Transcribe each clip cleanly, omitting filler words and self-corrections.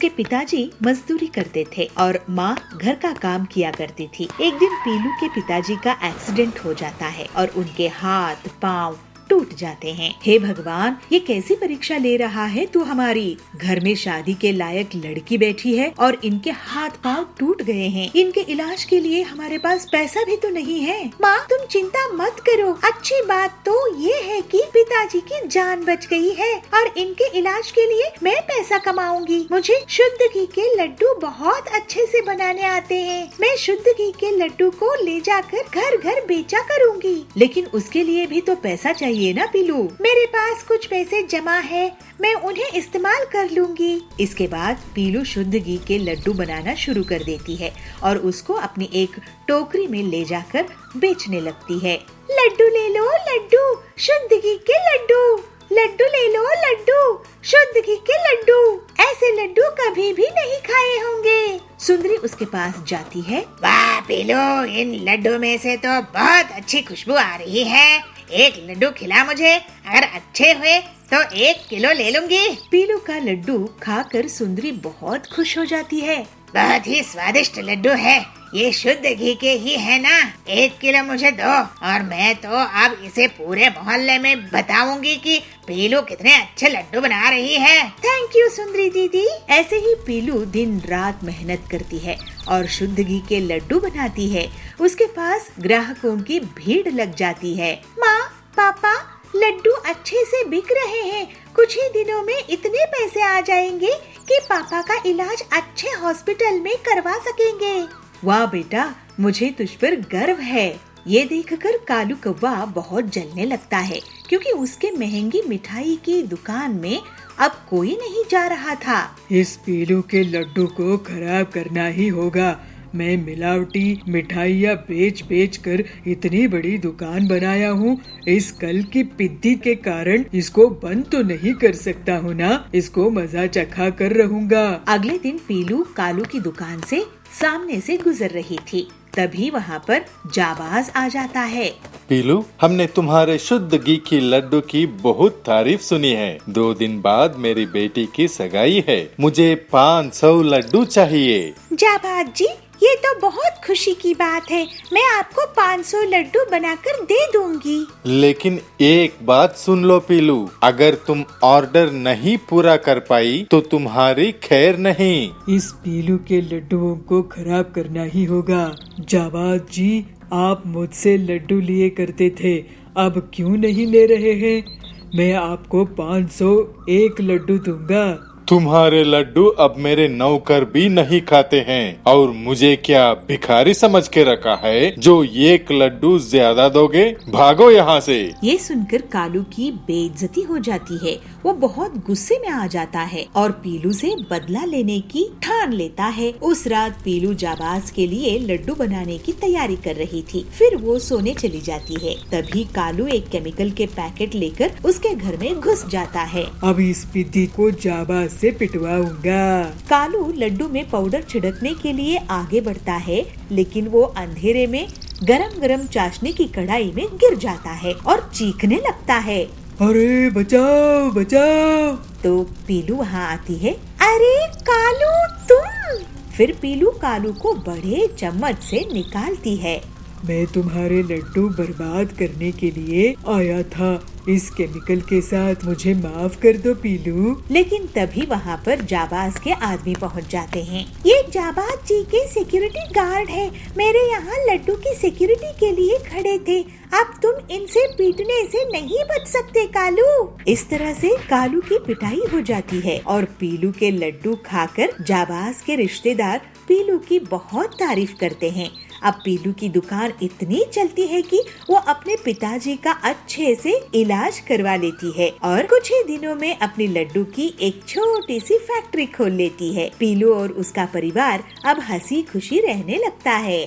उसके पिताजी मजदूरी करते थे और माँ घर का काम किया करती थी। एक दिन पीलू के पिताजी का एक्सीडेंट हो जाता है और उनके हाथ पाँव टूट जाते हैं। हे भगवान, ये कैसी परीक्षा ले रहा है तू हमारी। घर में शादी के लायक लड़की बैठी है और इनके हाथ पाँव टूट गए हैं। इनके इलाज के लिए हमारे पास पैसा भी तो नहीं है। माँ तुम चिंता मत करो, अच्छी बात तो ये है कि पिताजी की जान बच गई है और इनके इलाज के लिए मैं पैसा कमाऊंगी। मुझे शुद्ध घी के लड्डू बहुत अच्छे से बनाने आते हैं। मैं शुद्ध घी के लड्डू को ले जाकर घर घर बेचा करूँगी। लेकिन उसके लिए भी तो पैसा चाहिए ना पीलू। मेरे पास कुछ पैसे जमा है, मैं उन्हें इस्तेमाल कर लूंगी। इसके बाद पीलू शुद्ध घी के लड्डू बनाना शुरू कर देती है और उसको अपनी एक टोकरी में ले जाकर बेचने लगती है। लड्डू ले लो लड्डू, शुद्ध घी के लड्डू। लड्डू ले लो लड्डू, शुद्ध घी के लड्डू। ऐसे लड्डू कभी भी नहीं खाए होंगे। सुंदरी उसके पास जाती है। वाह पीलू, इन लड्डू में से तो बहुत अच्छी खुशबू आ रही है। एक लड्डू खिला मुझे, अगर अच्छे हुए तो 1 किलो ले लूंगी। पीलू का लड्डू खाकर सुंदरी बहुत खुश हो जाती है। बहुत ही स्वादिष्ट लड्डू है, ये शुद्ध घी के ही है ना। 1 किलो मुझे दो और मैं तो अब इसे पूरे मोहल्ले में बताऊंगी कि पीलू कितने अच्छे लड्डू बना रही है। थैंक यू सुंदरी दीदी। ऐसे ही पीलू दिन रात मेहनत करती है और शुद्ध घी के लड्डू बनाती है। उसके पास ग्राहकों की भीड़ लग जाती है। माँ पापा, लड्डू अच्छे से बिक रहे हैं। कुछ ही दिनों में इतने पैसे आ जाएंगे कि पापा का इलाज अच्छे हॉस्पिटल में करवा सकेंगे। वाह बेटा, मुझे तुझ पर गर्व है। ये देखकर कालू कौवा बहुत जलने लगता है क्योंकि उसके महंगी मिठाई की दुकान में अब कोई नहीं जा रहा था। इस पीलू के लड्डू को खराब करना ही होगा। मैं मिलावटी मिठाइयाँ बेच कर इतनी बड़ी दुकान बनाया हूँ। इस कल की पिद्दी के कारण इसको बंद तो नहीं कर सकता हूँ ना। इसको मजा चखा कर रहूँगा। अगले दिन पीलू कालू की दुकान से सामने से गुजर रही थी। तभी वहाँ पर जाबाज आ जाता है। पीलू, हमने तुम्हारे शुद्ध घी की लड्डू की बहुत तारीफ सुनी है। 2 दिन बाद मेरी बेटी की सगाई है, मुझे 500 लड्डू चाहिए। जाबाज जी, ये तो बहुत खुशी की बात है। मैं आपको 500 लड्डू बनाकर दे दूंगी। लेकिन एक बात सुन लो पीलू, अगर तुम ऑर्डर नहीं पूरा कर पाई तो तुम्हारी खैर नहीं। इस पीलू के लड्डुओं को खराब करना ही होगा। जाबाज जी, आप मुझसे लड्डू लिए करते थे, अब क्यों नहीं ले रहे हैं? मैं आपको 501 लड्डू दूंगा। तुम्हारे लड्डू अब मेरे नौकर भी नहीं खाते हैं और मुझे क्या भिखारी समझ के रखा है जो 1 लड्डू ज्यादा दोगे? भागो यहाँ से। ये सुनकर कालू की बेइज्जती हो जाती है। वो बहुत गुस्से में आ जाता है और पीलू से बदला लेने की ठान लेता है। उस रात पीलू जाबाज के लिए लड्डू बनाने की तैयारी कर रही थी। फिर वो सोने चली जाती है। तभी कालू एक केमिकल के पैकेट लेकर उसके घर में घुस जाता है। अब इस पिद्दी को जाबाज से पिटवाऊंगा। कालू लड्डू में पाउडर छिड़कने के लिए आगे बढ़ता है, लेकिन वो अंधेरे में गरम गरम चाशनी की कढ़ाई में गिर जाता है और चीखने लगता है। अरे बचाओ बचाओ। तो पीलू वहाँ आती है। अरे कालू, तुम? फिर पीलू कालू को बड़े चम्मच से निकालती है। मैं तुम्हारे लड्डू बर्बाद करने के लिए आया था। इस केमिकल के साथ मुझे माफ कर दो पीलू। लेकिन तभी वहाँ पर जाबाज के आदमी पहुँच जाते हैं। ये जाबाज जी के सिक्योरिटी गार्ड है, मेरे यहाँ लड्डू की सिक्योरिटी के लिए खड़े थे। अब तुम इनसे पीटने से नहीं बच सकते कालू। इस तरह से कालू की पिटाई हो जाती है और पीलू के लड्डू खाकर जाबाज के रिश्तेदार पीलू की बहुत तारीफ करते हैं। अब पीलू की दुकान इतनी चलती है कि वो अपने पिताजी का अच्छे से इलाज करवा लेती है और कुछ ही दिनों में अपनी लड्डू की एक छोटी सी फैक्ट्री खोल लेती है। पीलू और उसका परिवार अब हंसी खुशी रहने लगता है।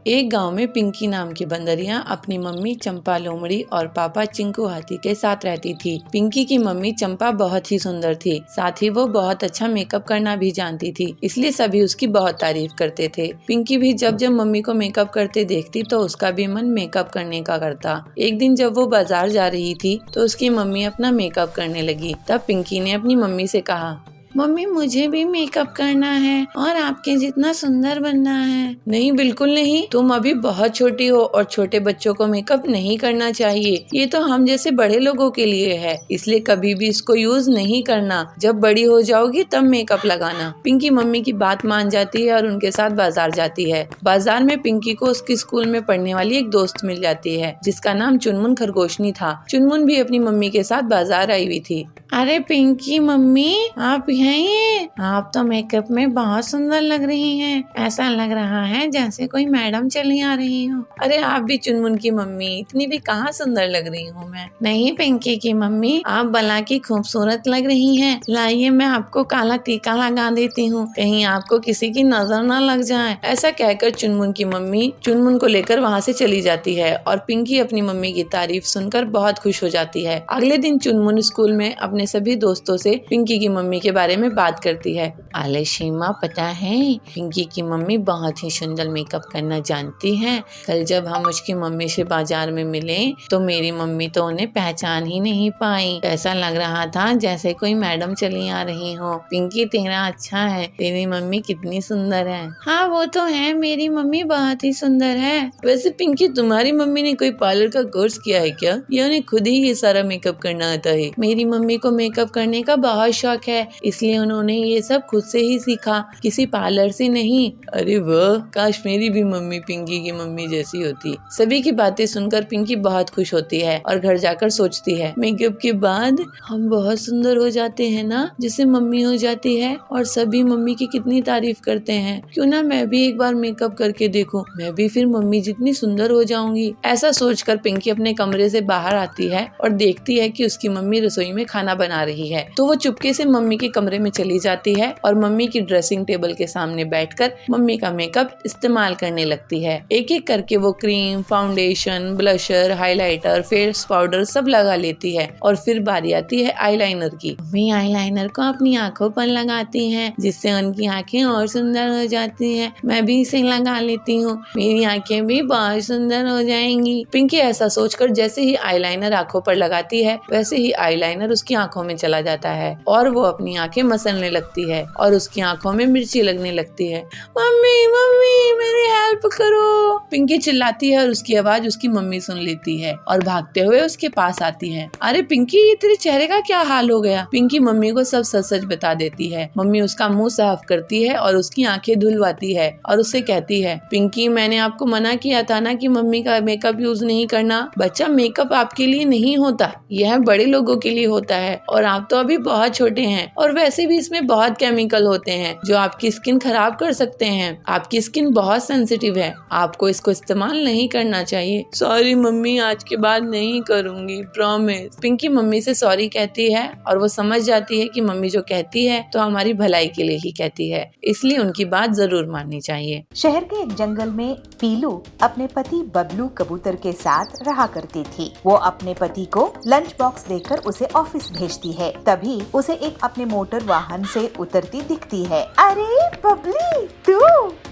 एक गांव में पिंकी नाम की बंदरिया अपनी मम्मी चंपा लोमड़ी और पापा चिंकू हाथी के साथ रहती थी। पिंकी की मम्मी चंपा बहुत ही सुंदर थी, साथ ही वो बहुत अच्छा मेकअप करना भी जानती थी, इसलिए सभी उसकी बहुत तारीफ करते थे। पिंकी भी जब जब मम्मी को मेकअप करते देखती तो उसका भी मन मेकअप करने का करता। एक दिन जब वो बाजार जा रही थी तो उसकी मम्मी अपना मेकअप करने लगी। तब पिंकी ने अपनी मम्मी से कहा, मम्मी मुझे भी मेकअप करना है और आपके जितना सुंदर बनना है। नहीं, बिल्कुल नहीं, तुम अभी बहुत छोटी हो और छोटे बच्चों को मेकअप नहीं करना चाहिए। ये तो हम जैसे बड़े लोगों के लिए है, इसलिए कभी भी इसको यूज नहीं करना। जब बड़ी हो जाओगी तब मेकअप लगाना। पिंकी मम्मी की बात मान जाती है और उनके साथ बाजार जाती है। बाजार में पिंकी को उसके स्कूल में पढ़ने वाली एक दोस्त मिल जाती है जिसका नाम चुनमुन खरगोशनी था। चुनमुन भी अपनी मम्मी के साथ बाजार आई हुई थी। अरे पिंकी मम्मी, आप हैं? आप तो मेकअप में बहुत सुंदर लग रही हैं। ऐसा लग रहा है जैसे कोई मैडम चली आ रही हो। अरे आप भी चुनमुन की मम्मी, इतनी भी कहाँ सुंदर लग रही हूँ मैं। नहीं पिंकी की मम्मी, आप भला की खूबसूरत लग रही हैं। लाइए मैं आपको काला टीका लगा देती हूँ, कहीं आपको किसी की नजर न लग जाए। ऐसा कहकर चुनमुन की मम्मी चुनमुन को लेकर वहाँ से चली जाती है और पिंकी अपनी मम्मी की तारीफ सुनकर बहुत खुश हो जाती है। अगले दिन चुनमुन स्कूल में अपने सभी दोस्तों से पिंकी की मम्मी के बारे में बात करती है। अरे शीमा, पता है पिंकी की मम्मी बहुत ही सुंदर मेकअप करना जानती है। कल जब हम उसकी मम्मी से बाजार में मिले तो मेरी मम्मी तो उन्हें पहचान ही नहीं पाई। ऐसा लग रहा था जैसे कोई मैडम चली आ रही हो। पिंकी तेरा अच्छा है, तेरी मम्मी कितनी सुंदर है। हाँ वो तो है, मेरी मम्मी बहुत ही सुंदर है। वैसे पिंकी, तुम्हारी मम्मी ने कोई पार्लर का कोर्स किया है क्या, या उन्हें खुद ही ये सारा मेकअप करना आता है? मेरी मम्मी को मेकअप करने का बहुत शौक है, इसलिए उन्होंने ये सब खुद से ही सीखा, किसी पार्लर से नहीं। अरे वाह, काश मेरी भी मम्मी पिंकी की मम्मी जैसी होती। सभी की बातें सुनकर पिंकी बहुत खुश होती है और घर जाकर सोचती है, मेकअप के बाद हम बहुत सुंदर हो जाते हैं ना, जैसे मम्मी हो जाती है। और सभी मम्मी की कितनी तारीफ करते हैं। क्यों ना मैं भी एक बार मेकअप करके देखूं, मैं भी फिर मम्मी जितनी सुंदर हो जाऊंगी। ऐसा सोचकर पिंकी अपने कमरे से बाहर आती है और देखती है कि उसकी मम्मी रसोई में खाना बना रही है। तो वो चुपके से मम्मी के कमरे में चली जाती है और मम्मी की ड्रेसिंग टेबल के सामने बैठकर मम्मी का मेकअप इस्तेमाल करने लगती है। एक एक करके वो cream, foundation, blusher, highlighter, face powder सब लगा लेती है और फिर बारी आती है आईलाइनर की। मम्मी आईलाइनर को अपनी आंखों पर लगाती है जिससे उनकी आंखें और सुंदर हो जाती है। मैं भी इसे लगा लेती हूँ, मेरी आंखें भी बहुत सुंदर हो जाएंगी। पिंकी ऐसा सोचकर जैसे ही आईलाइनर आंखों पर लगाती है वैसे ही आईलाइनर उसकी आंखों में चला जाता है और वो अपनी आंखें मसलने लगती है और उसकी आंखों में मिर्ची लगने लगती है। मम्मी मम्मी मेरी हेल्प करो, पिंकी चिल्लाती है और उसकी आवाज उसकी मम्मी सुन लेती है और भागते हुए उसके पास आती है। अरे पिंकी, ये तेरे चेहरे का क्या हाल हो गया? पिंकी मम्मी को सब सच सच बता देती है। मम्मी उसका मुंह साफ करती है और उसकी आंखें धुलवाती है और उससे कहती है, पिंकी मैंने आपको मना किया था ना कि मम्मी का मेकअप यूज नहीं करना। बच्चा, मेकअप आपके लिए नहीं होता, यह बड़े लोगों के लिए होता है और आप तो अभी बहुत छोटे हैं और वैसे भी इसमें बहुत केमिकल होते हैं जो आपकी स्किन खराब कर सकते हैं। आपकी स्किन बहुत सेंसिटिव है, आपको इसको इस्तेमाल नहीं करना चाहिए। सॉरी मम्मी, आज के बाद नहीं करूंगी, प्रॉमिस। पिंकी मम्मी से सॉरी कहती है और वो समझ जाती है कि मम्मी जो कहती है तो हमारी भलाई के लिए ही कहती है, इसलिए उनकी बात जरूर माननी चाहिए। शहर के एक जंगल में पीलू अपने पति बबलू कबूतर के साथ रहा करती थी। वो अपने पति को लंच बॉक्स देकर उसे ऑफिस भेजती है। तभी उसे एक अपने मोटर वाहन से उतरती दिखती है। अरे बबली, तू?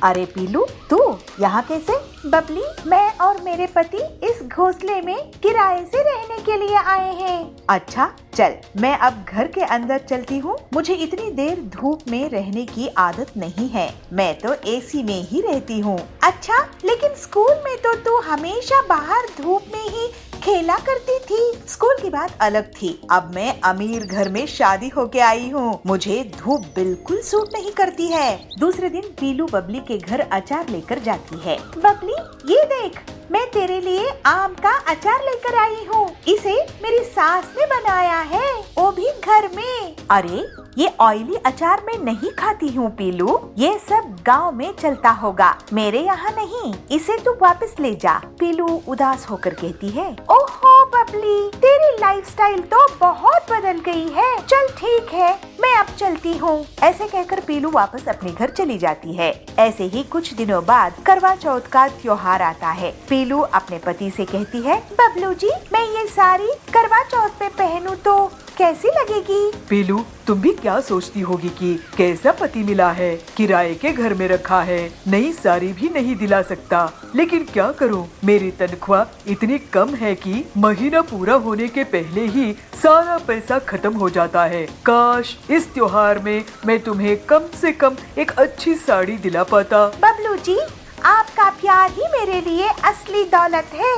अरे पीलू, तू यहाँ कैसे? बबली, मैं और मेरे पति इस घोंसले में किराए से रहने के लिए आए हैं। अच्छा चल, मैं अब घर के अंदर चलती हूँ। मुझे इतनी देर धूप में रहने की आदत नहीं है, मैं तो एसी में ही रहती हूँ। अच्छा, लेकिन स्कूल में तो तू हमेशा बाहर धूप में ही खेला करती थी। स्कूल की बात अलग थी, अब मैं अमीर घर में शादी होके आई हूँ, मुझे धूप बिल्कुल सूट नहीं करती है। दूसरे दिन पीलू बबली के घर अचार लेकर जाती है। बबली, ये देख, मैं तेरे लिए आम का अचार लेकर आई हूँ। इसे मेरी सास ने बनाया है, वो भी घर में। अरे ये ऑयली अचार मैं नहीं खाती हूँ पीलू, ये सब गांव में चलता होगा, मेरे यहाँ नहीं, इसे तू वापस ले जा। पीलू उदास होकर कहती है, ओहो बबली, तेरी लाइफस्टाइल तो बहुत बदल गई है। चल ठीक ठीक है, मैं अब चलती हूँ। ऐसे कहकर पीलू वापस अपने घर चली जाती है। ऐसे ही कुछ दिनों बाद करवा चौथ का त्योहार आता है। पीलू अपने पति से कहती है, बबलू जी, मैं ये साड़ी करवा चौथ पे पहनूं तो कैसी लगेगी? पीलू, तुम भी क्या सोचती होगी कि कैसा पति मिला है, किराए के घर में रखा है, नई साड़ी भी नहीं दिला सकता। लेकिन क्या करूं, मेरी तनख्वाह इतनी कम है कि महीना पूरा होने के पहले ही सारा पैसा खत्म हो जाता है। काश इस त्योहार में मैं तुम्हें कम से कम एक अच्छी साड़ी दिला पाता। बबलू जी, आपका प्यार ही मेरे लिए असली दौलत है।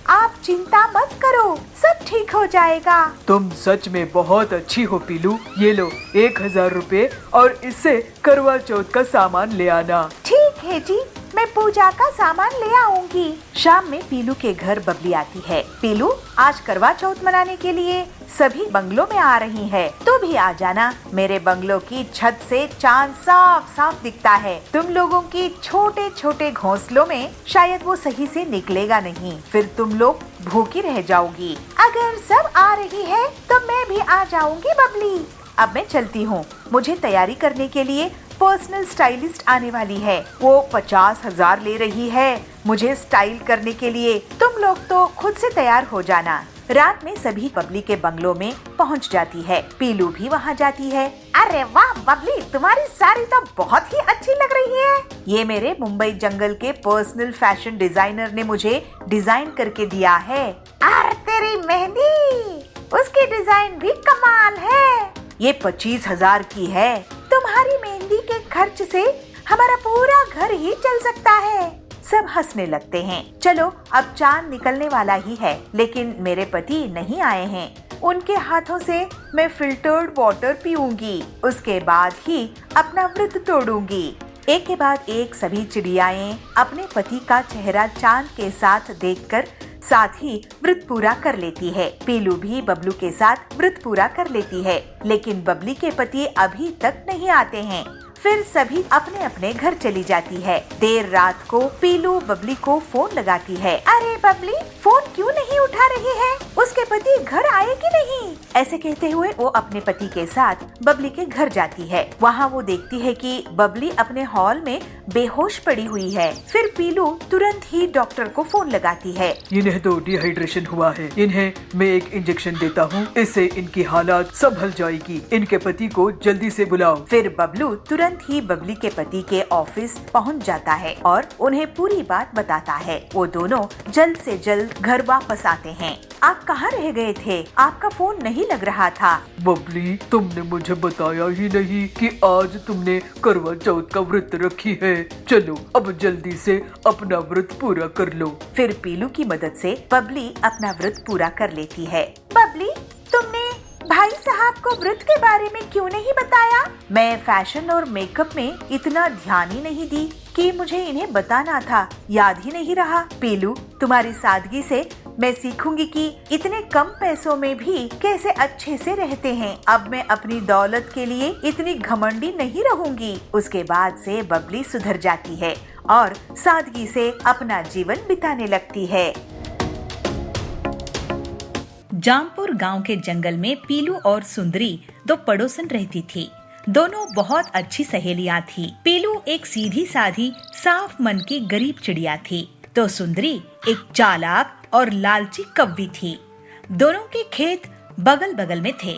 आप चिंता मत करो, सब ठीक हो जाएगा। तुम सच में बहुत अच्छी हो पीलू। ये लो 1000 रुपए और इससे करवा चौथ का सामान ले आना। ठीक है जी, मैं पूजा का सामान ले आऊंगी। शाम में पीलू के घर बबली आती है। पीलू, आज करवा चौथ मनाने के लिए सभी बंगलों में आ रही है, तो भी आ जाना। मेरे बंगलों की छत से चांद साफ साफ दिखता है। तुम लोगों की छोटे छोटे घोंसलों में शायद वो सही से निकलेगा नहीं, फिर तुम लोग भूखी रह जाओगी। अगर सब आ रही है तो मैं भी आ जाऊंगी बबली। अब मैं चलती हूँ, मुझे तैयारी करने के लिए पर्सनल स्टाइलिस्ट आने वाली है। वो 50,000 ले रही है मुझे स्टाइल करने के लिए। तुम लोग तो खुद से तैयार हो जाना। रात में सभी बबली के बंगलों में पहुंच जाती है। पीलू भी वहां जाती है। अरे वाह बबली, तुम्हारी साड़ी तो बहुत ही अच्छी लग रही है। ये मेरे मुंबई जंगल के पर्सनल फैशन डिजाइनर ने मुझे डिजाइन करके दिया है। अरे तेरी मेहंदी, उसकी डिजाइन भी कमाल है। ये 25,000 की है। तुम्हारी मेहंदी के खर्च से हमारा पूरा घर ही चल सकता है। सब हंसने लगते हैं। चलो, अब चांद निकलने वाला ही है, लेकिन मेरे पति नहीं आए हैं। उनके हाथों से मैं फिल्टर्ड वाटर पीऊंगी, उसके बाद ही अपना व्रत तोड़ूंगी। एक के बाद एक सभी चिड़ियाएं अपने पति का चेहरा चांद के साथ देखकर साथ ही व्रत पूरा कर लेती है। पीलू भी बबलू के साथ व्रत पूरा कर लेती है, लेकिन बबली के पति अभी तक नहीं आते हैं। फिर सभी अपने अपने घर चली जाती है। देर रात को पीलू बबली को फोन लगाती है। अरे बबली, फोन क्यों नहीं उठा रही है? उसके पति घर आए कि नहीं? ऐसे कहते हुए वो अपने पति के साथ बबली के घर जाती है। वहाँ वो देखती है कि बबली अपने हॉल में बेहोश पड़ी हुई है। फिर पीलू तुरंत ही डॉक्टर को फोन लगाती है। इन्हें तो डिहाइड्रेशन हुआ है, इन्हें मैं एक इंजेक्शन देता हूँ, इससे इनकी हालात संभल जाएगी। इनके पति को जल्दी से बुलाओ। फिर बबलू तुरंत ही बबली के पति के ऑफिस पहुंच जाता है और उन्हें पूरी बात बताता है। वो दोनों जल्द से जल्द घर वापस आते हैं। आप कहाँ रह गए थे? आपका फोन नहीं लग रहा था। बबली, तुमने मुझे बताया ही नहीं कि आज तुमने करवा चौथ का व्रत रखी है। चलो अब जल्दी से अपना व्रत पूरा कर लो। फिर पीलू की मदद से बबली अपना व्रत पूरा कर लेती है। बबली, तुमने भाई साहब को व्रत के बारे में क्यों नहीं बताया? मैं फैशन और मेकअप में इतना ध्यान ही नहीं दी कि मुझे इन्हें बताना था, याद ही नहीं रहा। पीलू, तुम्हारी सादगी से मैं सीखूंगी कि इतने कम पैसों में भी कैसे अच्छे से रहते हैं। अब मैं अपनी दौलत के लिए इतनी घमंडी नहीं रहूंगी। उसके बाद से बबली सुधर जाती है और सादगी से अपना जीवन बिताने लगती है। जामपुर गांव के जंगल में पीलू और सुंदरी दो पड़ोसन रहती थी। दोनों बहुत अच्छी सहेलियां थी। पीलू एक सीधी साधी साफ मन की गरीब चिड़िया थी, तो सुंदरी एक चालाक और लालची कव्वी थी। दोनों के खेत बगल बगल में थे।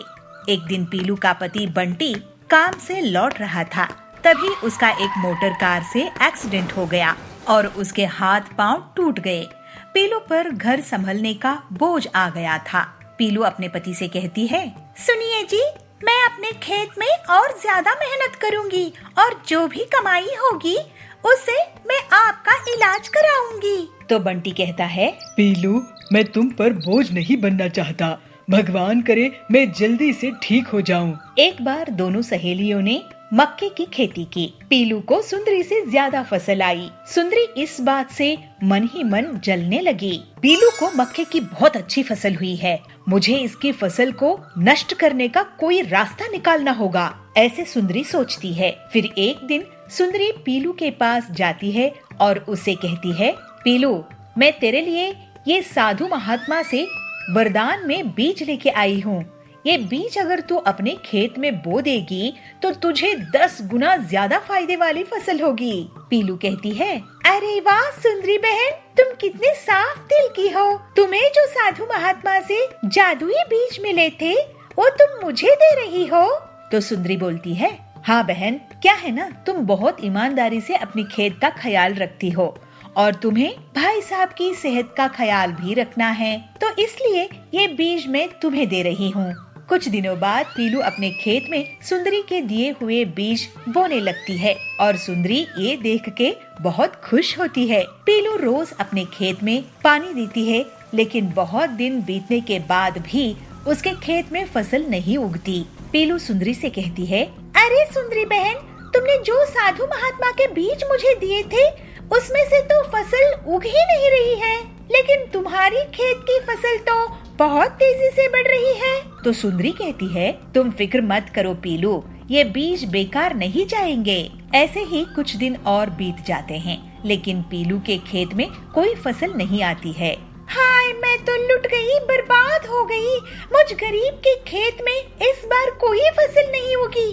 एक दिन पीलू का पति बंटी काम से लौट रहा था, तभी उसका एक मोटर कार से एक्सीडेंट हो गया और उसके हाथ पांव टूट गए। पीलू पर घर संभलने का बोझ आ गया था। पीलू अपने पति से कहती है, सुनिए जी, मैं अपने खेत में और ज्यादा मेहनत करूंगी और जो भी कमाई होगी उससे मैं आपका इलाज कराऊंगी। तो बंटी कहता है, पीलू, मैं तुम पर बोझ नहीं बनना चाहता। भगवान करे मैं जल्दी से ठीक हो जाऊं। एक बार दोनों सहेलियों ने मक्के की खेती की। पीलू को सुंदरी से ज्यादा फसल आई। सुंदरी इस बात से मन ही मन जलने लगी। पीलू को मक्के की बहुत अच्छी फसल हुई है, मुझे इसकी फसल को नष्ट करने का कोई रास्ता निकालना होगा, ऐसे सुंदरी सोचती है। फिर एक दिन सुंदरी पीलू के पास जाती है और उसे कहती है, पीलू, मैं तेरे लिए ये साधु महात्मा से वरदान में बीज लेके आई हूँ। ये बीज अगर तू अपने खेत में बो देगी तो तुझे 10 गुना ज्यादा फायदे वाली फसल होगी। पीलू कहती है, अरे वाह सुंदरी बहन, तुम कितने साफ दिल की हो। तुम्हें जो साधु महात्मा से जादुई बीज मिले थे वो तुम मुझे दे रही हो। तो सुंदरी बोलती है, हाँ बहन, क्या है ना, तुम बहुत ईमानदारी से अपनी खेत का ख्याल रखती हो और तुम्हें भाई साहब की सेहत का ख्याल भी रखना है, तो इसलिए ये बीज मैं तुम्हें दे रही हूँ। कुछ दिनों बाद पीलू अपने खेत में सुंदरी के दिए हुए बीज बोने लगती है और सुंदरी ये देख के बहुत खुश होती है। पीलू रोज अपने खेत में पानी देती है, लेकिन बहुत दिन बीतने के बाद भी उसके खेत में फसल नहीं उगती। पीलू सुंदरी से कहती है, अरे सुंदरी बहन, तुमने जो साधु महात्मा के बीज मुझे दिए थे उसमें से तो फसल उग ही नहीं रही है, लेकिन तुम्हारी खेत की फसल तो बहुत तेजी से बढ़ रही है। तो सुंदरी कहती है, तुम फिक्र मत करो पीलू, ये बीज बेकार नहीं जाएंगे। ऐसे ही कुछ दिन और बीत जाते हैं, लेकिन पीलू के खेत में कोई फसल नहीं आती है। हाय, मैं तो लुट गई, बर्बाद हो गई। मुझ गरीब के खेत में इस बार कोई फसल नहीं होगी।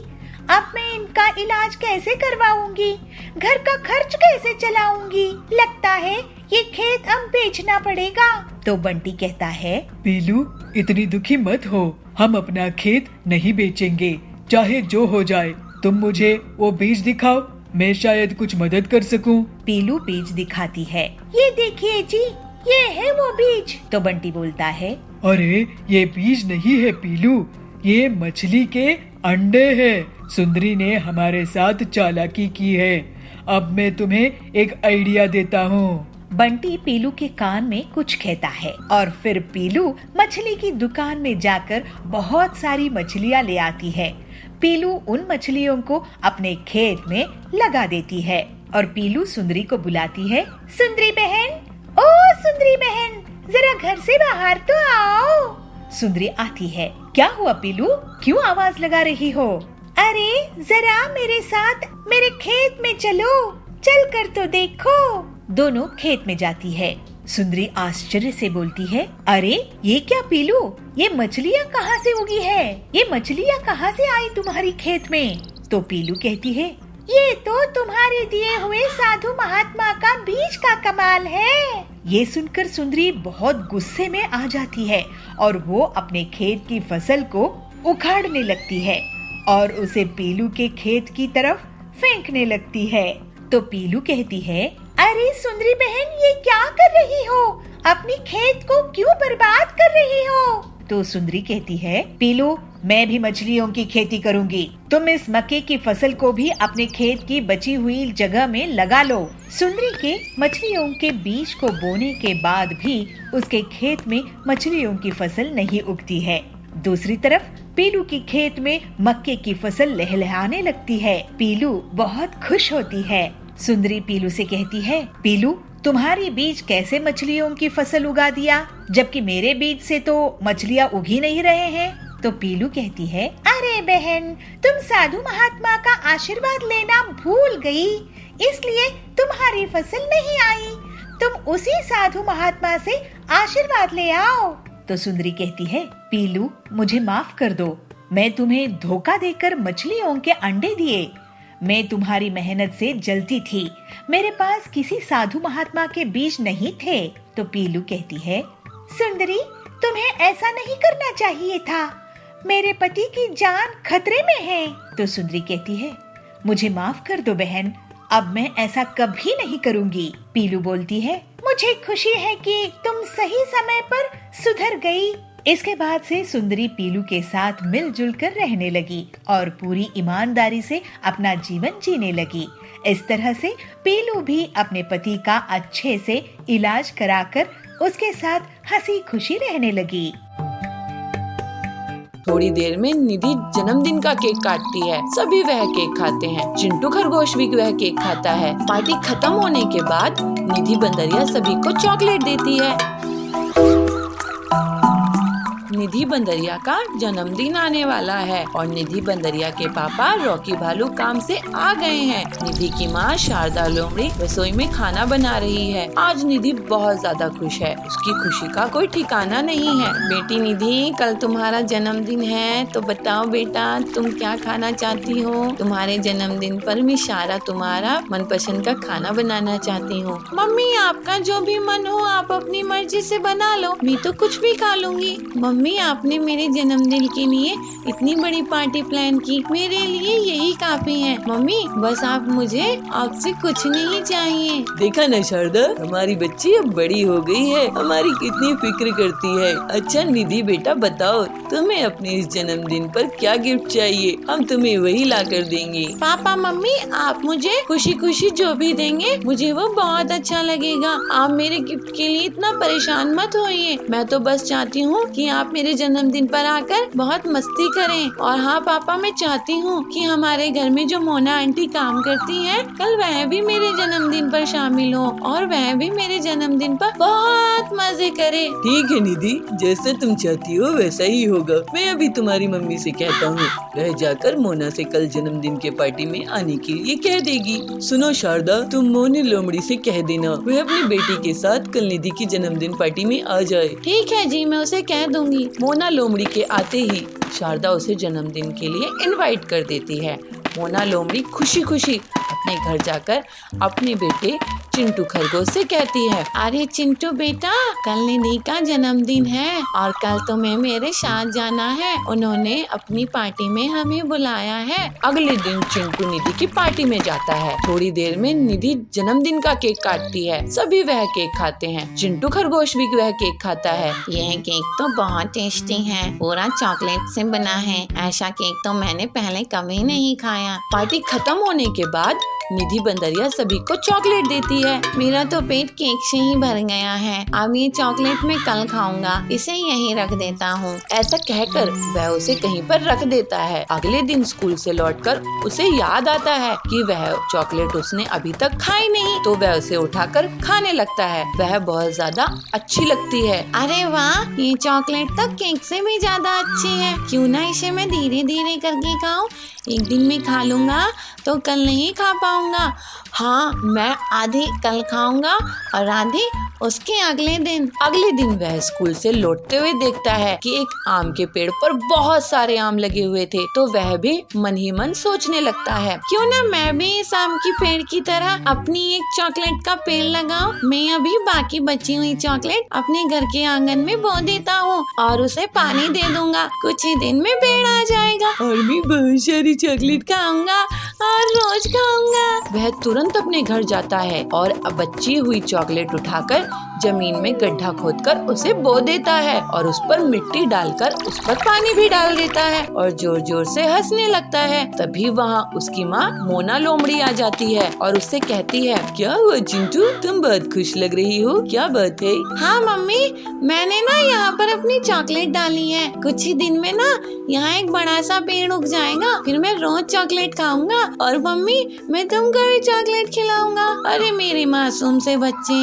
अब मैं इनका इलाज कैसे करवाऊंगी, घर का खर्च कैसे चलाऊंगी। लगता है ये खेत अब बेचना पड़ेगा। तो बंटी कहता है, पीलू इतनी दुखी मत हो, हम अपना खेत नहीं बेचेंगे, चाहे जो हो जाए। तुम मुझे वो बीज दिखाओ, मैं शायद कुछ मदद कर सकूं। पीलू बीज दिखाती है। ये देखिए जी, ये है वो बीज। तो बंटी बोलता है, अरे ये बीज नहीं है पीलू, ये मछली के अंडे हैं। सुंदरी ने हमारे साथ चालाकी की है। अब मैं तुम्हें एक आइडिया देता हूँ। बंटी पीलू के कान में कुछ कहता है और फिर पीलू मछली की दुकान में जाकर बहुत सारी मछलियाँ ले आती है। पीलू उन मछलियों को अपने खेत में लगा देती है और पीलू सुंदरी को बुलाती है, सुंदरी बहन, ओ सुंदरी बहन, जरा घर से बाहर तो आओ। सुंदरी आती है। क्या हुआ पीलू, क्यों आवाज लगा रही हो? अरे जरा मेरे साथ मेरे खेत में चलो, चल कर तो देखो। दोनों खेत में जाती है। सुंदरी आश्चर्य से बोलती है, अरे ये क्या पीलू, ये मछलियाँ कहाँ से उगी है? ये मछलियाँ कहाँ से आई तुम्हारी खेत में? तो पीलू कहती है, ये तो तुम्हारे दिए हुए साधु महात्मा का बीज का कमाल है। ये सुनकर सुंदरी बहुत गुस्से में आ जाती है और वो अपने खेत की फसल को उखाड़ने लगती है और उसे पीलू के खेत की तरफ फेंकने लगती है। तो पीलू कहती है, अरे सुंदरी बहन, ये क्या कर रही हो? अपनी खेत को क्यों बर्बाद कर रही हो? तो सुंदरी कहती है, पीलू मैं भी मछलियों की खेती करूंगी, तुम इस मक्के की फसल को भी अपने खेत की बची हुई जगह में लगा लो। सुंदरी के मछलियों के बीज को बोने के बाद भी उसके खेत में मछलियों की फसल नहीं उगती है। दूसरी तरफ पीलू की खेत में मक्के की फसल लहलहाने लगती है। पीलू बहुत खुश होती है। सुंदरी पीलू से कहती है, पीलू तुम्हारी बीज कैसे मछलियों की फसल उगा दिया, जबकि मेरे बीज से तो मछलियाँ उग ही नहीं रहे हैं। तो पीलू कहती है, अरे बहन, तुम साधु महात्मा का आशीर्वाद लेना भूल गई, इसलिए तुम्हारी फसल नहीं आई। तुम उसी साधु महात्मा से आशीर्वाद ले आओ। तो सुंदरी कहती है, पीलू मुझे माफ कर दो, मैं तुम्हें धोखा देकर मछलियों के अंडे दिए। मैं तुम्हारी मेहनत से जलती थी, मेरे पास किसी साधु महात्मा के बीज नहीं थे। तो पीलू कहती है, सुंदरी तुम्हें ऐसा नहीं करना चाहिए था, मेरे पति की जान खतरे में है। तो सुंदरी कहती है, मुझे माफ कर दो बहन, अब मैं ऐसा कभी नहीं करूँगी। पीलू बोलती है, मुझे खुशी है कि तुम सही समय पर सुधर गई। इसके बाद से सुंदरी पीलू के साथ मिलजुल कर रहने लगी और पूरी ईमानदारी से अपना जीवन जीने लगी। इस तरह से पीलू भी अपने पति का अच्छे से इलाज कराकर उसके साथ हंसी खुशी रहने लगी। थोड़ी देर में निधि जन्मदिन का केक काटती है। सभी वह केक खाते हैं। चिंटू खरगोश भी वह केक खाता है। पार्टी खत्म होने के बाद निधि बंदरिया सभी को चॉकलेट देती है। निधि बंदरिया का जन्मदिन आने वाला है और निधि बंदरिया के पापा रॉकी भालू काम से आ गए हैं। निधि की माँ शारदा लोमड़ी रसोई में खाना बना रही है। आज निधि बहुत ज्यादा खुश है, उसकी खुशी का कोई ठिकाना नहीं है। बेटी निधि, कल तुम्हारा जन्मदिन है, तो बताओ बेटा तुम क्या खाना चाहती हो? तुम्हारे जन्मदिन पर मैं सारा तुम्हारा मनपसंद का खाना बनाना चाहती हूँ। मम्मी आपका जो भी मन हो आप अपनी मर्जी से बना लो, मैं तो कुछ भी खा लूंगी। मम्मी आपने मेरे जन्मदिन के लिए इतनी बड़ी पार्टी प्लान की, मेरे लिए यही काफी है। मम्मी बस आप मुझे आपसे कुछ नहीं चाहिए। देखा न शारदा, हमारी बच्ची अब बड़ी हो गई है, हमारी कितनी फिक्र करती है। अच्छा निधि बेटा बताओ, तुम्हें अपने इस जन्मदिन पर क्या गिफ्ट चाहिए? हम तुम्हें वही ला कर देंगे। पापा मम्मी आप मुझे खुशी खुशी जो भी देंगे मुझे वो बहुत अच्छा लगेगा। आप मेरे गिफ्ट के लिए इतना परेशान मत होइए। मैं तो बस चाहती हूँ कि आप मेरे जन्मदिन पर आकर बहुत मस्ती करें। और हाँ पापा, मैं चाहती हूँ कि हमारे घर में जो मोना आंटी काम करती है, कल वह भी मेरे जन्मदिन पर शामिल हो और वह भी मेरे जन्मदिन पर बहुत मजे करे। ठीक है निधि, जैसा तुम चाहती हो वैसा ही होगा। मैं अभी तुम्हारी मम्मी से कहता हूँ, वह जाकर मोना से कल जन्मदिन के पार्टी में आने के लिए कह देगी। सुनो शारदा, तुम मोनी लोमड़ी से कह देना वह अपनी बेटी के साथ कल निधि की जन्मदिन पार्टी में आ जाए। ठीक है जी, मैं उसे कह दूंगी। मोना लोमड़ी के आते ही शारदा उसे जन्मदिन के लिए इनवाइट कर देती है। मोना लोमड़ी खुशी खुशी अपने घर जाकर अपने बेटे चिंटू खरगोश से कहती है, अरे चिंटू बेटा, कल निधि का जन्मदिन है और कल तुम्हें मेरे साथ जाना है। उन्होंने अपनी पार्टी में हमें बुलाया है। अगले दिन चिंटू निधि की पार्टी में जाता है। थोड़ी देर में निधि जन्मदिन का केक काटती है। सभी वह केक खाते हैं। चिंटू खरगोश भी वह केक खाता है। यह केक तो बहुत टेस्टी है, पूरा चॉकलेट से बना है। ऐसा केक तो मैंने पहले कभी नहीं खाया। पार्टी खत्म होने के बाद निधि बंदरिया सभी को चॉकलेट देती है। मेरा तो पेट केक से ही भर गया है, अब ये चॉकलेट मैं कल खाऊंगा, इसे यहीं रख देता हूँ। ऐसा कहकर वह उसे कहीं पर रख देता है। अगले दिन स्कूल से लौटकर उसे याद आता है कि वह चॉकलेट उसने अभी तक खाई नहीं, तो वह उसे उठाकर खाने लगता है। वह बहुत ज्यादा अच्छी लगती है। अरे वाह, ये चॉकलेट तो केक से भी ज्यादा अच्छी है। क्यों ना इसे मैं धीरे धीरे करके खाऊं? एक दिन में खा लूंगा तो कल नहीं खा पाऊंगा। हाँ, मैं आधी कल खाऊंगा और आधी उसके अगले दिन। अगले दिन वह स्कूल से लौटते हुए देखता है कि एक आम के पेड़ पर बहुत सारे आम लगे हुए थे, तो वह भी मन ही मन सोचने लगता है, क्यों ना मैं भी इस आम की पेड़ की तरह अपनी एक चॉकलेट का पेड़ लगाऊं। मैं अभी बाकी बची हुई चॉकलेट अपने घर के आंगन में बो देता हूँ और उसे पानी दे दूंगा। कुछ ही दिन में पेड़ आ जाएगा और मैं बहुत सारी चॉकलेट खाऊंगा और रोज खाऊंगा। वह तुरंत अपने घर जाता है और बची हुई चॉकलेट उठाकर जमीन में गड्ढा खोदकर उसे बो देता है और उस पर मिट्टी डालकर उस पर पानी भी डाल देता है और जोर जोर से हंसने लगता है। तभी वहाँ उसकी माँ मोना लोमड़ी आ जाती है और उससे कहती है, क्या हुआ चिंटू, तुम बहुत खुश लग रही हो, क्या बात है? हाँ मम्मी, मैंने ना यहाँ पर अपनी चॉकलेट डाली है। कुछ ही दिन में ना यहाँ एक बड़ा सा पेड़ उग जाएगा, फिर मैं रोज चॉकलेट खाऊंगा और मम्मी मैं तुमको भी चॉकलेट खिलाऊंगा। अरे मेरे मासूम से बच्चे,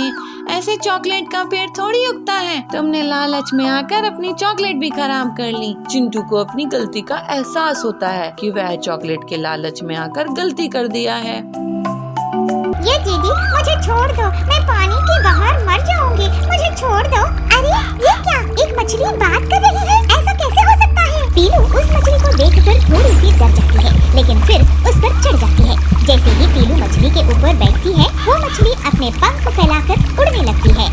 ऐसे चॉकलेट का पेड़ थोड़ी उगता है। तुमने लालच में आकर अपनी चॉकलेट भी खराब कर ली। चिंटू को अपनी गलती का एहसास होता है कि वह चॉकलेट के लालच में आकर गलती कर दिया है। ये दीदी, मुझे छोड़ दो, मैं पानी के बाहर मर जाऊंगी, मुझे छोड़ दो। अरे ये क्या, एक मछली बात कर रही है, ऐसा कैसे हो सकता है? पीलू उस मछली को देखकर थोड़ी सी डर जाती है, लेकिन फिर उस पर चढ़ जाती है। जैसे ही पीलू मछली के ऊपर बैठती है, वो मछली अपने पंख फैलाकर उड़ने लगती है।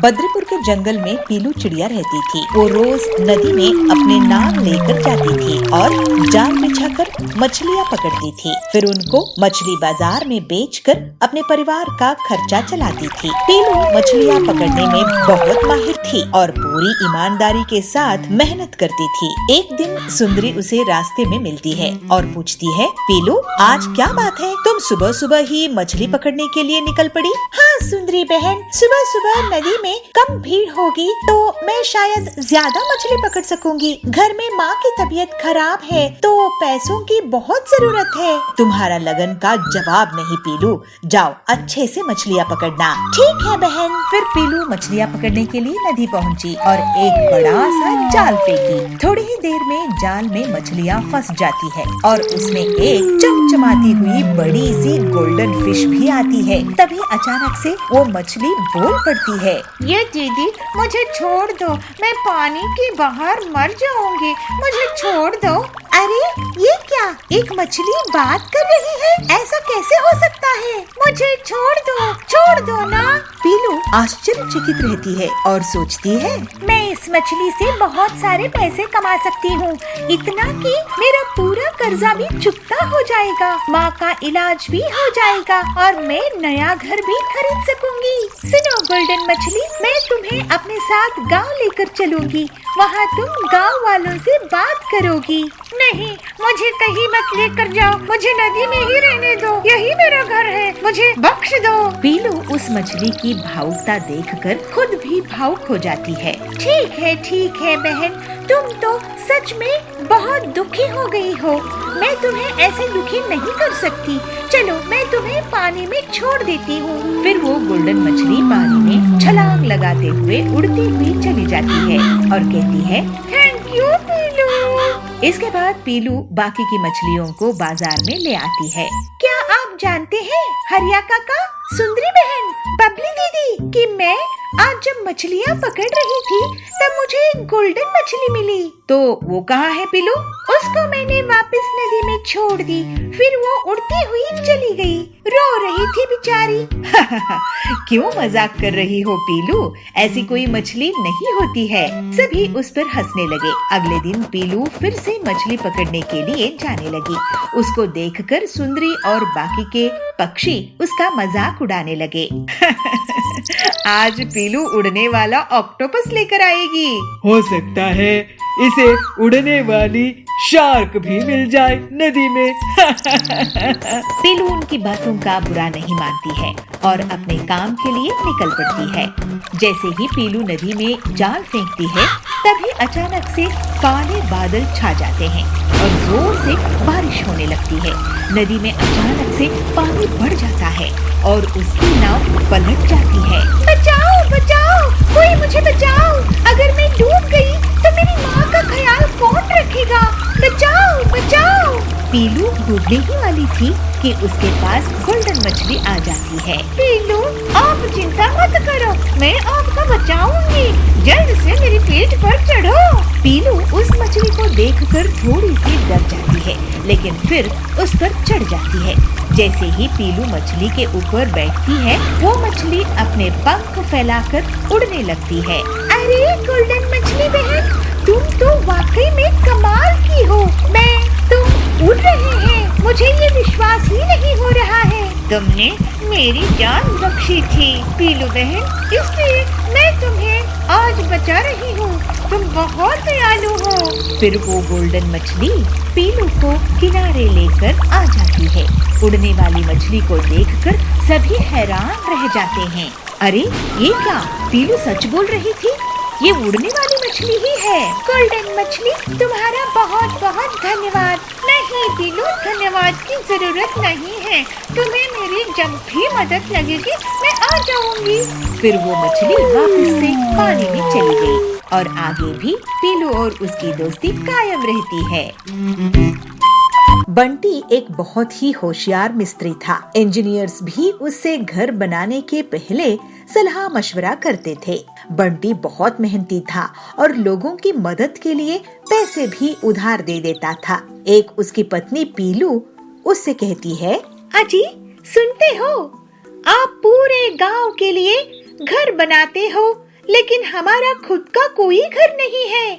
बद्रीपुर के जंगल में पीलू चिड़िया रहती थी। वो रोज नदी में अपने नाव लेकर जाती थी और जाल बिछाकर मछलियाँ पकड़ती थी। फिर उनको मछली बाजार में बेचकर अपने परिवार का खर्चा चलाती थी। पीलू मछलियाँ पकड़ने में बहुत माहिर थी और पूरी ईमानदारी के साथ मेहनत करती थी। एक दिन सुंदरी उसे रास्ते में मिलती है और पूछती है, पीलू आज क्या बात है, तुम सुबह सुबह ही मछली पकड़ने के लिए निकल पड़ी? हाँ सुंदरी बहन, सुबह सुबह नदी में में कम भीड़ होगी तो मैं शायद ज्यादा मछली पकड़ सकूंगी। घर में माँ की तबीयत खराब है तो पैसों की बहुत जरूरत है। तुम्हारा लगन का जवाब नहीं पीलू, जाओ अच्छे से मछलियाँ पकड़ना। ठीक है बहन। फिर पीलू मछलियाँ पकड़ने के लिए नदी पहुँची और एक बड़ा सा जाल फेंकी। थोड़ी ही देर में जाल में मछलियाँ फंस जाती है और उसमें एक चमचमाती हुई बड़ी सी गोल्डन फिश भी आती है। तभी अचानक से वो मछली बोल पड़ती है, ये दीदी मुझे छोड़ दो, मैं पानी के बाहर मर जाऊंगी, मुझे छोड़ दो। अरे ये क्या, एक मछली बात कर रही है? ऐसा कैसे हो सकता है? मुझे छोड़ दो ना। पीलू आश्चर्यचकित रहती है और सोचती है, मैं इस मछली से बहुत सारे पैसे कमा सकती हूँ, इतना कि मेरा पूरा कर्जा भी चुकता हो जाएगा, माँ का इलाज भी हो जाएगा और मैं नया घर भी खरीद सकूंगी। सुनो गोल्डन मछली, मैं तुम्हें अपने साथ गांव लेकर चलूंगी, वहाँ तुम गांव वालों से बात करोगी। नहीं, मुझे कहीं मत लेकर जाओ, मुझे नदी में ही रहने दो, यही मेरा घर है, मुझे बख्श दो। पीलू उस मछली की भावुकता देखकर खुद भी भावुक हो जाती है। ठीक है बहन, तुम तो सच में बहुत दुखी हो गई हो, मैं तुम्हें ऐसे दुखी नहीं कर सकती। चलो मैं तुम्हें पानी में छोड़ देती हूँ। फिर वो गोल्डन मछली पानी में छलांग लगाते हुए उड़ती हुई चली जाती है और कहती है, थैंक यू पीलू। इसके बाद पीलू बाकी की मछलियों को बाजार में ले आती है। क्या आप जानते हैं हरिया काका, सुंदरी बहन, बबली दीदी, कि मैं आज जब मछलियाँ पकड़ रही थी तब मुझे एक गोल्डन मछली मिली। तो वो कहाँ है पीलू? उसको मैंने वापस नदी में छोड़ दी, फिर वो उड़ती हुई चली गई, रो रही थी बेचारी। क्यों मजाक कर रही हो पीलू? ऐसी कोई मछली नहीं होती है। सभी उस पर हंसने लगे। अगले दिन पीलू फिर से मछली पकड़ने के लिए जाने लगी। उसको देखकर सुंदरी और बाकी के पक्षी उसका मजाक उड़ाने लगे। आज पीलू उड़ने वाला ऑक्टोपस लेकर आएगी। हो सकता है इसे उड़ने वाली शार्क भी मिल जाए नदी में। पीलू उनकी बातों का बुरा नहीं मानती है और अपने काम के लिए निकल पड़ती है। जैसे ही पीलू नदी में जाल फेंकती है तभी अचानक से काले बादल छा जाते हैं और जोर से बारिश होने लगती है। नदी में अचानक से पानी बढ़ जाता है और उसकी नाव पलट जाती है। बचाओ बचाओ, कोई मुझे बचाओ, अगर मैं डूब गई तो मेरी माँ का ख्याल कौन रखेगा? बचाओ बचाओ। पीलू डूबने ही वाली थी कि उसके पास गोल्डन मछली आ जाती है। पीलू आप चिंता मत करो, मैं आपको बचाऊंगी, जल्द से मेरी पीठ पर चढ़ो। पीलू उस मछली को देखकर थोड़ी सी डर जाती है लेकिन फिर उस पर चढ़ जाती है। जैसे ही पीलू मछली के ऊपर बैठती है वो मछली अपने पंख फैलाकर उड़ने लगती है। अरे गोल्डन मछली बहन, तुम तो वाकई में कमाल की हो। तुम उड़ रहे हैं, मुझे ये विश्वास ही नहीं हो रहा है। तुमने मेरी जान बख्शी थी पीलू बहन, इसलिए मैं तुम्हें आज बचा रही हूँ। तुम बहुत दयालु हो। फिर वो गोल्डन मछली पीलू को किनारे लेकर आ जाती है। उड़ने वाली मछली को देखकर सभी हैरान रह जाते हैं। अरे ये क्या, पीलू सच बोल रही थी, ये उड़ने वाली मछली ही है। गोल्डन मछली तुम्हारा बहुत बहुत धन्यवाद। नहीं पीलू, धन्यवाद की जरूरत नहीं है, तुम्हें मेरी जब भी मदद लगेगी मैं आ जाऊंगी। फिर वो मछली वापस से पानी में चली गई और आगे भी पीलू और उसकी दोस्ती कायम रहती है। बंटी एक बहुत ही होशियार मिस्त्री था। इंजीनियर्स भी उससे घर बनाने के पहले सलाह मशवरा करते थे। बंटी बहुत मेहनती था और लोगों की मदद के लिए पैसे भी उधार दे देता था। एक उसकी पत्नी पीलू उससे कहती है, अजी सुनते हो, आप पूरे गांव के लिए घर बनाते हो लेकिन हमारा खुद का कोई घर नहीं है।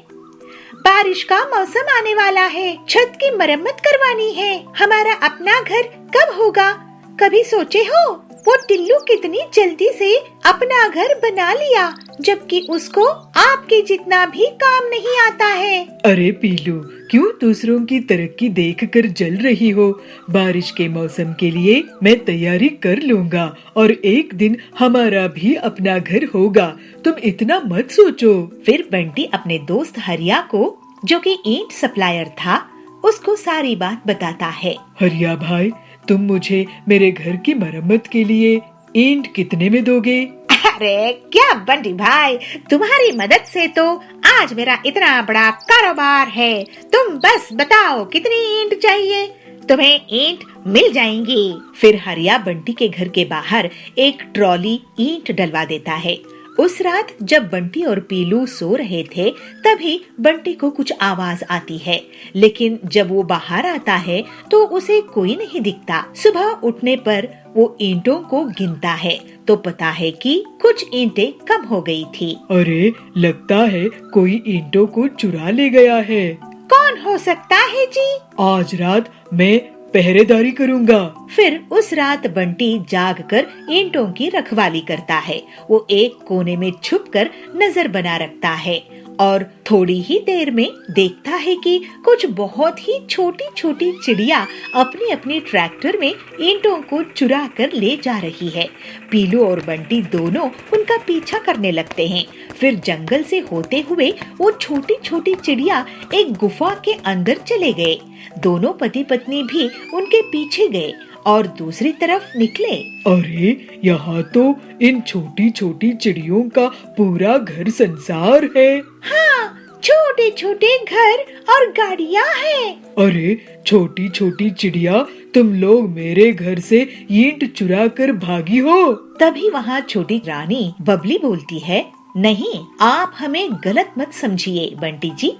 बारिश का मौसम आने वाला है, छत की मरम्मत करवानी है, हमारा अपना घर कब होगा, कभी सोचे हो? वो टिल्लू कितनी जल्दी से अपना घर बना लिया, जबकि उसको आपके जितना भी काम नहीं आता है। अरे पीलू, क्यों दूसरों की तरक्की देखकर जल रही हो? बारिश के मौसम के लिए मैं तैयारी कर लूँगा और एक दिन हमारा भी अपना घर होगा। तुम इतना मत सोचो। फिर बंटी अपने दोस्त हरिया को, जो कि ईंट सप्लायर था, उसको सारी बात बताता है। हरिया भाई, तुम मुझे मेरे घर की मरम्मत के लिए ईंट कितने में दोगे? अरे क्या बंटी भाई, तुम्हारी मदद से तो आज मेरा इतना बड़ा कारोबार है। तुम बस बताओ कितनी ईंट चाहिए, तुम्हें ईंट मिल जाएंगी। फिर हरिया बंटी के घर के बाहर एक ट्रॉली ईंट डलवा देता है। उस रात जब बंटी और पीलू सो रहे थे, तभी बंटी को कुछ आवाज आती है, लेकिन जब वो बाहर आता है तो उसे कोई नहीं दिखता। सुबह उठने पर वो ईंटों को गिनता है तो पता है कि कुछ ईंटें कम हो गई थी। अरे लगता है कोई ईंटों को चुरा ले गया है। कौन हो सकता है जी? आज रात मैं पहरेदारी करूंगा। फिर उस रात बंटी जागकर ईंटों की रखवाली करता है। वो एक कोने में छुपकर नजर बना रखता है और थोड़ी ही देर में देखता है कि कुछ बहुत ही छोटी छोटी चिड़िया अपनी अपनी ट्रैक्टर में ईंटों को चुरा कर ले जा रही है। पीलू और बंटी दोनों उनका पीछा करने लगते हैं। फिर जंगल से होते हुए वो छोटी छोटी चिड़िया एक गुफा के अंदर चले गए। दोनों पति पत्नी भी उनके पीछे गए और दूसरी तरफ निकले। अरे यहाँ तो इन छोटी छोटी चिड़ियों का पूरा घर संसार है। हाँ, छोटे छोटे घर और गाड़ियाँ हैं। अरे छोटी छोटी चिड़िया, तुम लोग मेरे घर से ईंट चुरा कर भागी हो। तभी वहाँ छोटी रानी बबली बोलती है, नहीं, आप हमें गलत मत समझिए बंटी जी।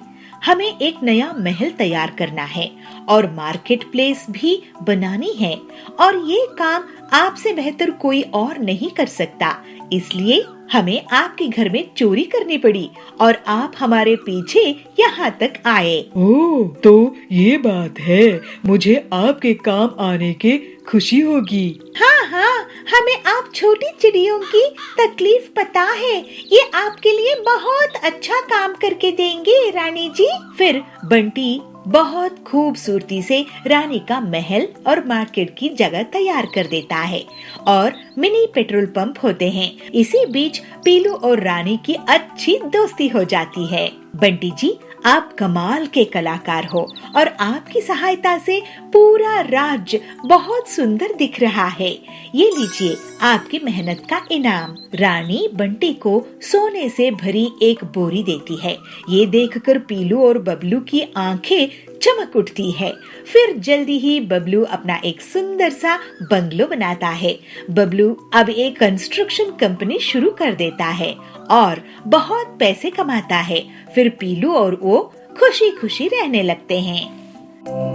हमें एक नया महल तैयार करना है और मार्केट प्लेस भी बनानी है, और ये काम आपसे बेहतर कोई और नहीं कर सकता। इसलिए हमें आपके घर में चोरी करनी पड़ी और आप हमारे पीछे यहाँ तक आए। ओह, तो ये बात है। मुझे आपके काम आने के खुशी होगी। हाँ हाँ, हमें आप छोटी चिड़ियों की तकलीफ पता है। ये आपके लिए बहुत अच्छा काम करके देंगे रानी जी। फिर बंटी बहुत खूबसूरती से रानी का महल और मार्केट की जगह तैयार कर देता है और मिनी पेट्रोल पंप होते हैं। इसी बीच पीलू और रानी की अच्छी दोस्ती हो जाती है। बंटी जी, आप कमाल के कलाकार हो और आपकी सहायता से पूरा राज्य बहुत सुंदर दिख रहा है। ये लीजिए आपकी मेहनत का इनाम। रानी बंटी को सोने से भरी एक बोरी देती है। ये देखकर पीलू और बबलू की आंखें चमक उठती है। फिर जल्दी ही बबलू अपना एक सुंदर सा बंगलो बनाता है। बबलू अब एक कंस्ट्रक्शन कंपनी शुरू कर देता है और बहुत पैसे कमाता है। फिर पीलू और वो खुशी खुशी रहने लगते हैं।